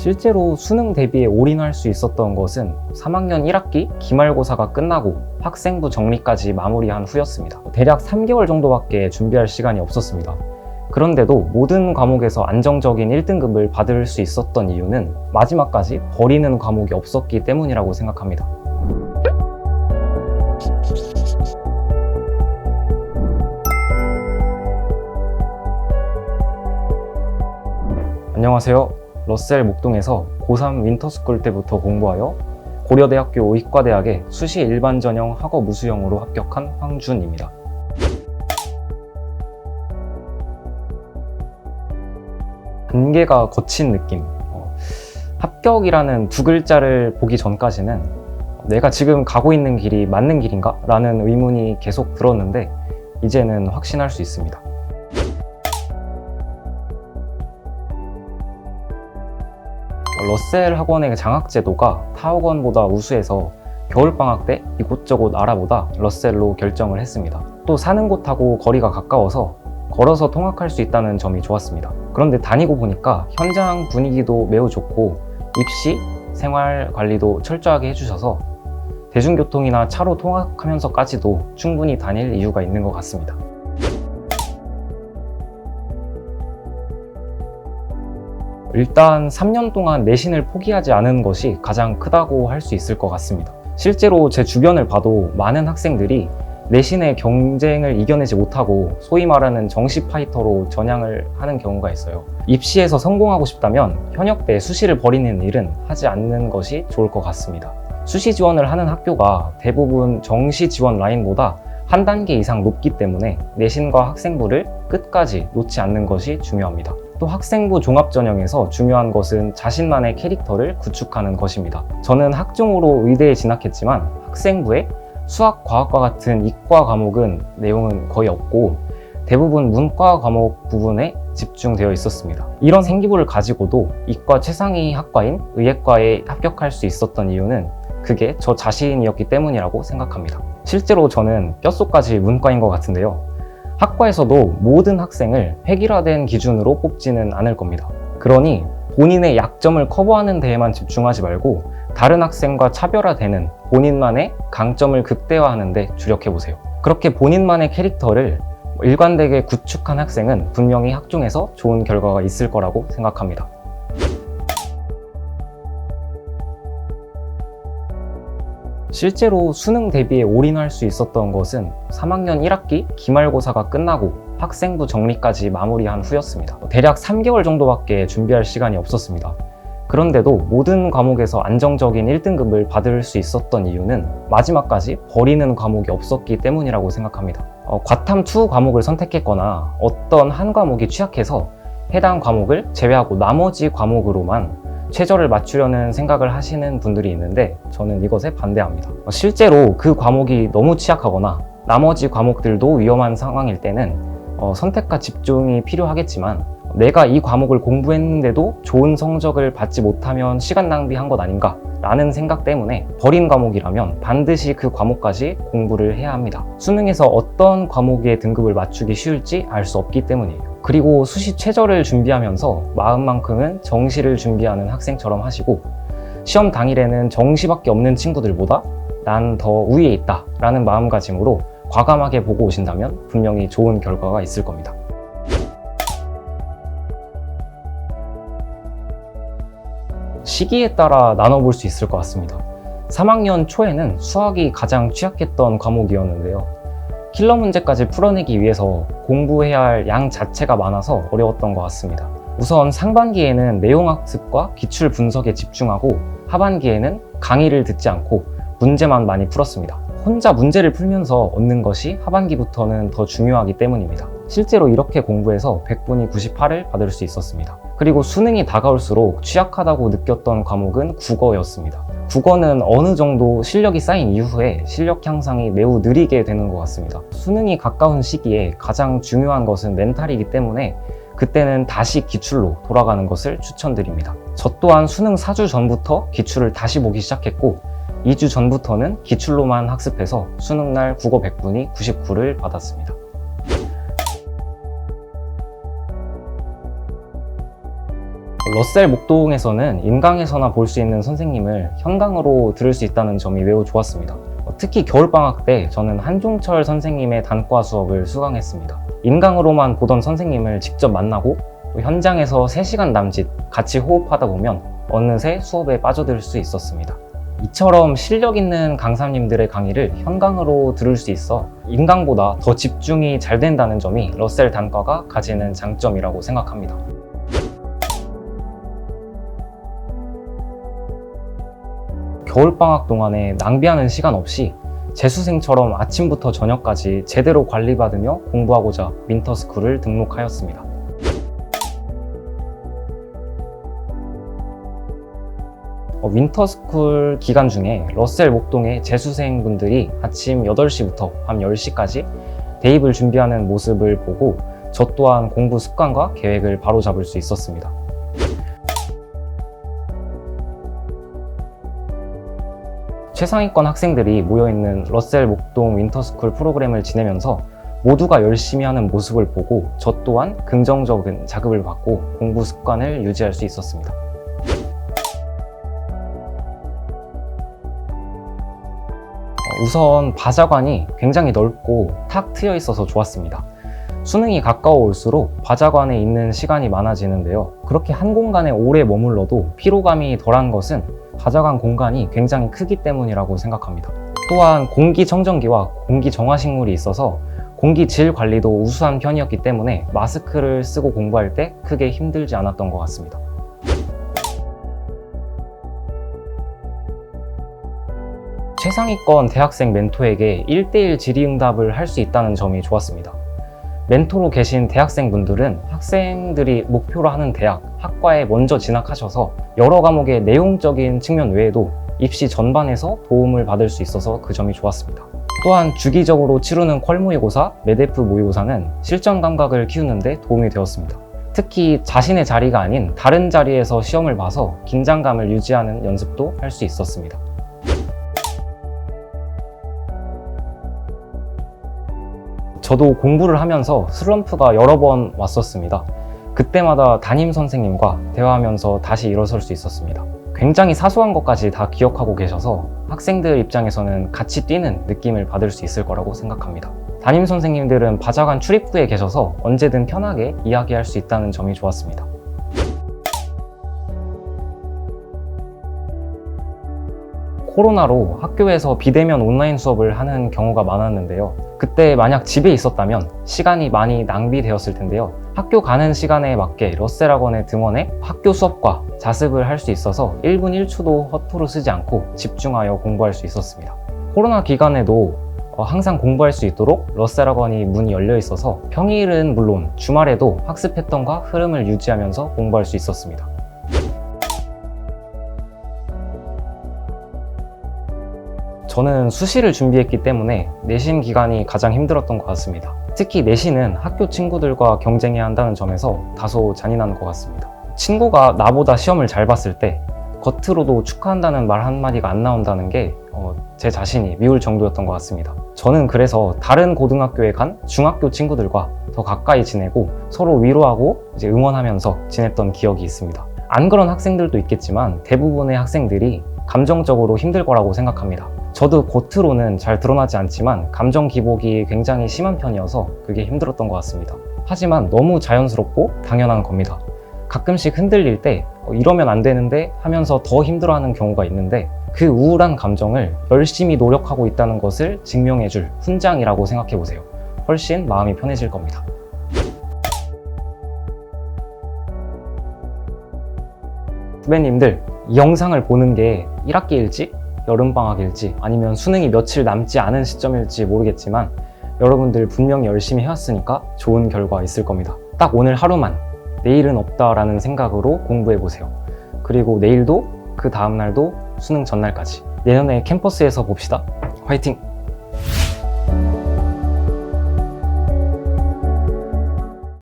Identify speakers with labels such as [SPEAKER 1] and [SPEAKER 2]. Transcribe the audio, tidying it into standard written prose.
[SPEAKER 1] 실제로 수능 대비에 올인할 수 있었던 것은 3학년 1학기 기말고사가 끝나고 학생부 정리까지 마무리한 후였습니다. 대략 3개월 정도밖에 준비할 시간이 없었습니다. 그런데도 모든 과목에서 안정적인 1등급을 받을 수 있었던 이유는 마지막까지 버리는 과목이 없었기 때문이라고 생각합니다. 안녕하세요. 러셀 목동에서 고3 윈터스쿨 때부터 공부하여 고려대학교 의과대학의 수시 일반 전형 학업 우수형으로 합격한 황준입니다. 단계가 거친 느낌. 합격이라는 두 글자를 보기 전까지는 내가 지금 가고 있는 길이 맞는 길인가? 라는 의문이 계속 들었는데 이제는 확신할 수 있습니다. 러셀 학원의 장학제도가 타학원보다 우수해서 겨울방학 때 이곳저곳 알아보다 러셀로 결정을 했습니다. 또 사는 곳하고 거리가 가까워서 걸어서 통학할 수 있다는 점이 좋았습니다. 그런데 다니고 보니까 현장 분위기도 매우 좋고 입시, 생활 관리도 철저하게 해주셔서 대중교통이나 차로 통학하면서까지도 충분히 다닐 이유가 있는 것 같습니다. 일단 3년 동안 내신을 포기하지 않은 것이 가장 크다고 할 수 있을 것 같습니다. 실제로 제 주변을 봐도 많은 학생들이 내신의 경쟁을 이겨내지 못하고 소위 말하는 정시 파이터로 전향을 하는 경우가 있어요. 입시에서 성공하고 싶다면 현역 때 수시를 버리는 일은 하지 않는 것이 좋을 것 같습니다. 수시 지원을 하는 학교가 대부분 정시 지원 라인보다 한 단계 이상 높기 때문에 내신과 학생부를 끝까지 놓지 않는 것이 중요합니다. 또 학생부 종합전형에서 중요한 것은 자신만의 캐릭터를 구축하는 것입니다. 저는 학종으로 의대에 진학했지만 학생부에 수학, 과학과 같은 이과 과목은 내용은 거의 없고 대부분 문과 과목 부분에 집중되어 있었습니다. 이런 생기부를 가지고도 이과 최상위 학과인 의예과에 합격할 수 있었던 이유는 그게 저 자신이었기 때문이라고 생각합니다. 실제로 저는 뼛속까지 문과인 것 같은데요. 학과에서도 모든 학생을 획일화된 기준으로 뽑지는 않을 겁니다. 그러니 본인의 약점을 커버하는 데에만 집중하지 말고 다른 학생과 차별화되는 본인만의 강점을 극대화하는 데 주력해보세요. 그렇게 본인만의 캐릭터를 일관되게 구축한 학생은 분명히 학종에서 좋은 결과가 있을 거라고 생각합니다. 실제로 수능 대비에 올인할 수 있었던 것은 3학년 1학기 기말고사가 끝나고 학생부 정리까지 마무리한 후였습니다. 대략 3개월 정도밖에 준비할 시간이 없었습니다. 그런데도 모든 과목에서 안정적인 1등급을 받을 수 있었던 이유는 마지막까지 버리는 과목이 없었기 때문이라고 생각합니다. 과탐 2 과목을 선택했거나 어떤 한 과목이 취약해서 해당 과목을 제외하고 나머지 과목으로만 최저를 맞추려는 생각을 하시는 분들이 있는데 저는 이것에 반대합니다. 실제로 그 과목이 너무 취약하거나 나머지 과목들도 위험한 상황일 때는 선택과 집중이 필요하겠지만 내가 이 과목을 공부했는데도 좋은 성적을 받지 못하면 시간 낭비한 것 아닌가 라는 생각 때문에 버린 과목이라면 반드시 그 과목까지 공부를 해야 합니다. 수능에서 어떤 과목의 등급을 맞추기 쉬울지 알 수 없기 때문이에요. 그리고 수시 최저를 준비하면서 마음만큼은 정시를 준비하는 학생처럼 하시고 시험 당일에는 정시밖에 없는 친구들보다 난 더 위에 있다 라는 마음가짐으로 과감하게 보고 오신다면 분명히 좋은 결과가 있을 겁니다. 시기에 따라 나눠볼 수 있을 것 같습니다. 3학년 초에는 수학이 가장 취약했던 과목이었는데요. 킬러 문제까지 풀어내기 위해서 공부해야 할 양 자체가 많아서 어려웠던 것 같습니다. 우선 상반기에는 내용학습과 기출 분석에 집중하고 하반기에는 강의를 듣지 않고 문제만 많이 풀었습니다. 혼자 문제를 풀면서 얻는 것이 하반기부터는 더 중요하기 때문입니다. 실제로 이렇게 공부해서 100분이 98을 받을 수 있었습니다. 그리고 수능이 다가올수록 취약하다고 느꼈던 과목은 국어였습니다. 국어는 어느 정도 실력이 쌓인 이후에 실력 향상이 매우 느리게 되는 것 같습니다. 수능이 가까운 시기에 가장 중요한 것은 멘탈이기 때문에 그때는 다시 기출로 돌아가는 것을 추천드립니다. 저 또한 수능 4주 전부터 기출을 다시 보기 시작했고 2주 전부터는 기출로만 학습해서 수능날 국어 100분이 99를 받았습니다. 러셀 목동에서는 인강에서나 볼 수 있는 선생님을 현강으로 들을 수 있다는 점이 매우 좋았습니다. 특히 겨울방학 때 저는 한종철 선생님의 단과 수업을 수강했습니다. 인강으로만 보던 선생님을 직접 만나고 현장에서 3시간 남짓 같이 호흡하다 보면 어느새 수업에 빠져들 수 있었습니다. 이처럼 실력 있는 강사님들의 강의를 현강으로 들을 수 있어 인강보다 더 집중이 잘 된다는 점이 러셀 단과가 가지는 장점이라고 생각합니다. 겨울방학 동안에 낭비하는 시간 없이 재수생처럼 아침부터 저녁까지 제대로 관리받으며 공부하고자 윈터스쿨을 등록하였습니다. 윈터스쿨 기간 중에 러셀 목동의 재수생분들이 아침 8시부터 밤 10시까지 대입을 준비하는 모습을 보고 저 또한 공부 습관과 계획을 바로잡을 수 있었습니다. 최상위권 학생들이 모여있는 러셀 목동 윈터스쿨 프로그램을 지내면서 모두가 열심히 하는 모습을 보고 저 또한 긍정적인 자극을 받고 공부 습관을 유지할 수 있었습니다. 우선 바자관이 굉장히 넓고 탁 트여 있어서 좋았습니다. 수능이 가까워 올수록 바자관에 있는 시간이 많아지는데요. 그렇게 한 공간에 오래 머물러도 피로감이 덜한 것은 바자관 공간이 굉장히 크기 때문이라고 생각합니다. 또한 공기청정기와 공기정화식물이 있어서 공기질 관리도 우수한 편이었기 때문에 마스크를 쓰고 공부할 때 크게 힘들지 않았던 것 같습니다. 최상위권 대학생 멘토에게 1:1 질의응답을 할 수 있다는 점이 좋았습니다. 멘토로 계신 대학생분들은 학생들이 목표로 하는 대학, 학과에 먼저 진학하셔서 여러 과목의 내용적인 측면 외에도 입시 전반에서 도움을 받을 수 있어서 그 점이 좋았습니다. 또한 주기적으로 치르는 퀄 모의고사, 메데프 모의고사는 실전 감각을 키우는 데 도움이 되었습니다. 특히 자신의 자리가 아닌 다른 자리에서 시험을 봐서 긴장감을 유지하는 연습도 할 수 있었습니다. 저도 공부를 하면서 슬럼프가 여러 번 왔었습니다. 그때마다 담임 선생님과 대화하면서 다시 일어설 수 있었습니다. 굉장히 사소한 것까지 다 기억하고 계셔서 학생들 입장에서는 같이 뛰는 느낌을 받을 수 있을 거라고 생각합니다. 담임 선생님들은 바자관 출입구에 계셔서 언제든 편하게 이야기할 수 있다는 점이 좋았습니다. 코로나로 학교에서 비대면 온라인 수업을 하는 경우가 많았는데요. 그때 만약 집에 있었다면 시간이 많이 낭비되었을 텐데요. 학교 가는 시간에 맞게 러셀 학원에 등원해 학교 수업과 자습을 할 수 있어서 1분 1초도 허투루 쓰지 않고 집중하여 공부할 수 있었습니다. 코로나 기간에도 항상 공부할 수 있도록 러셀 학원이 문이 열려 있어서 평일은 물론 주말에도 학습 패턴과 흐름을 유지하면서 공부할 수 있었습니다. 저는 수시를 준비했기 때문에 내신 기간이 가장 힘들었던 것 같습니다. 특히 내신은 학교 친구들과 경쟁해야 한다는 점에서 다소 잔인한 것 같습니다. 친구가 나보다 시험을 잘 봤을 때 겉으로도 축하한다는 말 한마디가 안 나온다는 게 제 자신이 미울 정도였던 것 같습니다. 저는 그래서 다른 고등학교에 간 중학교 친구들과 더 가까이 지내고 서로 위로하고 응원하면서 지냈던 기억이 있습니다. 안 그런 학생들도 있겠지만 대부분의 학생들이 감정적으로 힘들 거라고 생각합니다. 저도 겉으로는 잘 드러나지 않지만 감정 기복이 굉장히 심한 편이어서 그게 힘들었던 것 같습니다. 하지만 너무 자연스럽고 당연한 겁니다. 가끔씩 흔들릴 때 이러면 안 되는데 하면서 더 힘들어하는 경우가 있는데 그 우울한 감정을 열심히 노력하고 있다는 것을 증명해줄 훈장이라고 생각해보세요. 훨씬 마음이 편해질 겁니다. 후배님들, 이 영상을 보는 게 1학기일지 여름방학일지 아니면 수능이 며칠 남지 않은 시점일지 모르겠지만 여러분들 분명히 열심히 해왔으니까 좋은 결과 있을 겁니다. 딱 오늘 하루만, 내일은 없다라는 생각으로 공부해보세요. 그리고 내일도 그 다음날도 수능 전날까지 내년에 캠퍼스에서 봅시다. 화이팅!